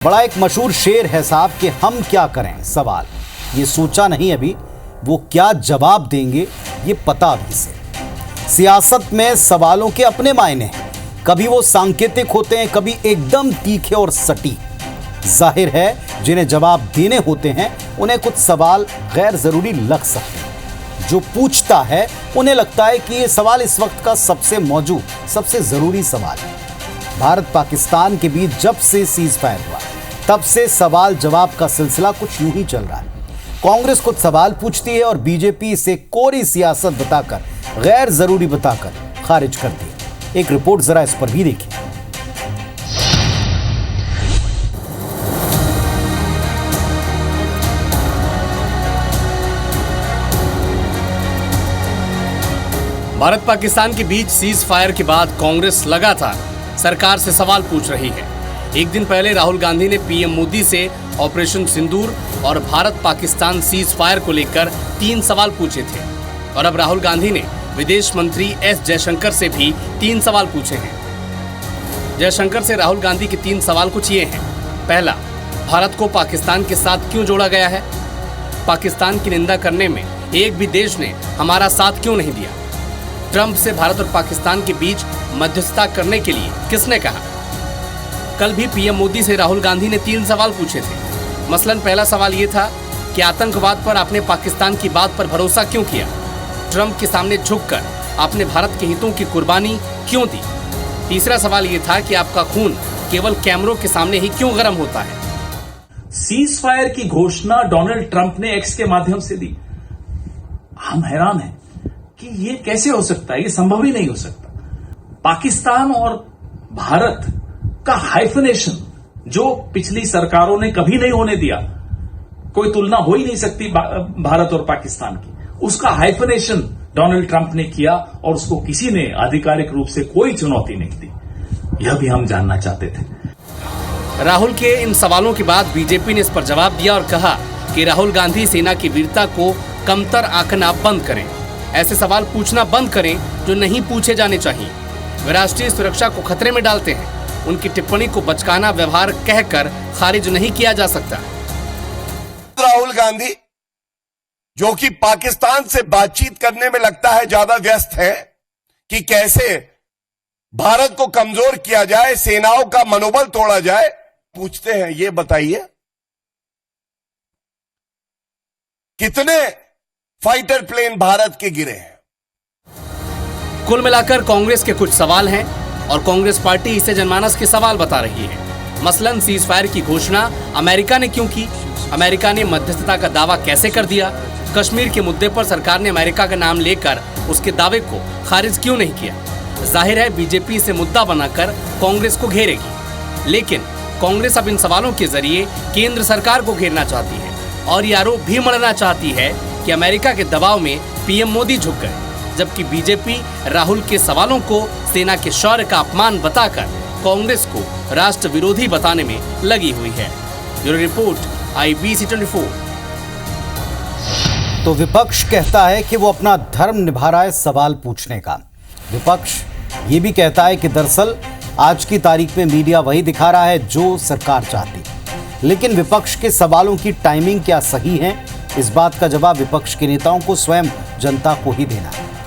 बड़ा एक मशहूर शेर है साहब कि हम क्या करें सवाल, ये सोचा नहीं अभी वो क्या जवाब देंगे ये पता अभी से। सियासत में सवालों के अपने मायने हैं, कभी वो सांकेतिक होते हैं, कभी एकदम तीखे और सटीक। जाहिर है जिन्हें जवाब देने होते हैं उन्हें कुछ सवाल गैर जरूरी लग सकते हैं। जो पूछता है उन्हें लगता है कि ये सवाल इस वक्त का सबसे मौजूद, सबसे जरूरी सवाल है। भारत पाकिस्तान के बीच जब से सीज फायर हुआ तब से सवाल जवाब का सिलसिला कुछ यूं ही चल रहा है। कांग्रेस कुछ सवाल पूछती है और बीजेपी इसे कोरी सियासत बताकर, गैर जरूरी बताकर खारिज करती है। एक रिपोर्ट जरा इस पर भी देखिए। भारत पाकिस्तान के बीच सीज फायर के बाद कांग्रेस लगातार सरकार से सवाल पूछ रही है। एक दिन पहले राहुल गांधी ने पीएम मोदी से ऑपरेशन सिंदूर और भारत पाकिस्तान सीज फायर को लेकर 3 सवाल पूछे थे और अब राहुल गांधी ने विदेश मंत्री एस जयशंकर से भी 3 सवाल पूछे हैं। जयशंकर से राहुल गांधी के 3 सवाल कुछ ये हैं। पहला, भारत को पाकिस्तान के साथ क्यों जोड़ा गया है? पाकिस्तान की निंदा करने में एक भी देश ने हमारा साथ क्यों नहीं दिया? ट्रंप से भारत और पाकिस्तान के बीच मध्यस्थता करने के लिए किसने कहा? कल भी पीएम मोदी से राहुल गांधी ने 3 सवाल पूछे थे। मसलन पहला सवाल ये था कि आतंकवाद पर आपने पाकिस्तान की बात पर भरोसा क्यों किया? ट्रंप के सामने झुककर आपने भारत के हितों की कुर्बानी क्यों दी? तीसरा सवाल ये था कि आपका खून केवल कैमरों के सामने ही क्यों गर्म होता है? सीज फायर की घोषणा डोनाल्ड ट्रंप ने एक्स के माध्यम से दी। हम हैरान हैं कि ये कैसे हो सकता है, ये संभव ही नहीं हो सकता। पाकिस्तान और भारत का हाइफनेशन जो पिछली सरकारों ने कभी नहीं होने दिया, कोई तुलना हो ही नहीं सकती भारत और पाकिस्तान की, उसका हाइफनेशन डोनाल्ड ट्रंप ने किया और उसको किसी ने आधिकारिक रूप से कोई चुनौती नहीं दी। यह भी हम जानना चाहते थे। राहुल के इन सवालों के बाद बीजेपी ने इस पर जवाब दिया और कहा कि राहुल गांधी सेना की वीरता को कमतर आंकना बंद करें, ऐसे सवाल पूछना बंद करें जो नहीं पूछे जाने चाहिए। वे राष्ट्रीय सुरक्षा को खतरे में डालते हैं। उनकी टिप्पणी को बचकाना व्यवहार कहकर खारिज नहीं किया जा सकता। राहुल गांधी जो कि पाकिस्तान से बातचीत करने में लगता है ज्यादा व्यस्त है कि कैसे भारत को कमजोर किया जाए, सेनाओं का मनोबल तोड़ा जाए, पूछते हैं ये बताइए कितने फाइटर प्लेन भारत के गिरे हैं? कुल मिलाकर कांग्रेस के कुछ सवाल हैं और कांग्रेस पार्टी इसे जनमानस के सवाल बता रही है। मसलन सीज फायर की घोषणा अमेरिका ने क्यों की? अमेरिका ने मध्यस्थता का दावा कैसे कर दिया? कश्मीर के मुद्दे पर सरकार ने अमेरिका का नाम लेकर उसके दावे को खारिज क्यों नहीं किया? जाहिर है बीजेपी इसे मुद्दा बनाकर कांग्रेस को घेरेगी, लेकिन कांग्रेस अब इन सवालों के जरिए केंद्र सरकार को घेरना चाहती है और ये आरोप भी मढ़ना चाहती है कि अमेरिका के दबाव में पीएम मोदी झुक गए, जबकि बीजेपी राहुल के सवालों को सेना के शौर्य का अपमान बताकर कांग्रेस को राष्ट्र विरोधी बताने में लगी हुई है। Bureau report IBC 24। तो विपक्ष कहता है कि वो अपना धर्म निभा रहा है सवाल पूछने का। विपक्ष ये भी कहता है कि दरअसल आज की तारीख में मीडिया वही दिखा रहा है जो सरकार चाहती। लेकिन विपक्ष के सवालों की टाइमिंग क्या सही है, इस बात का जवाब विपक्ष के नेताओं को स्वयं जनता को ही देना है।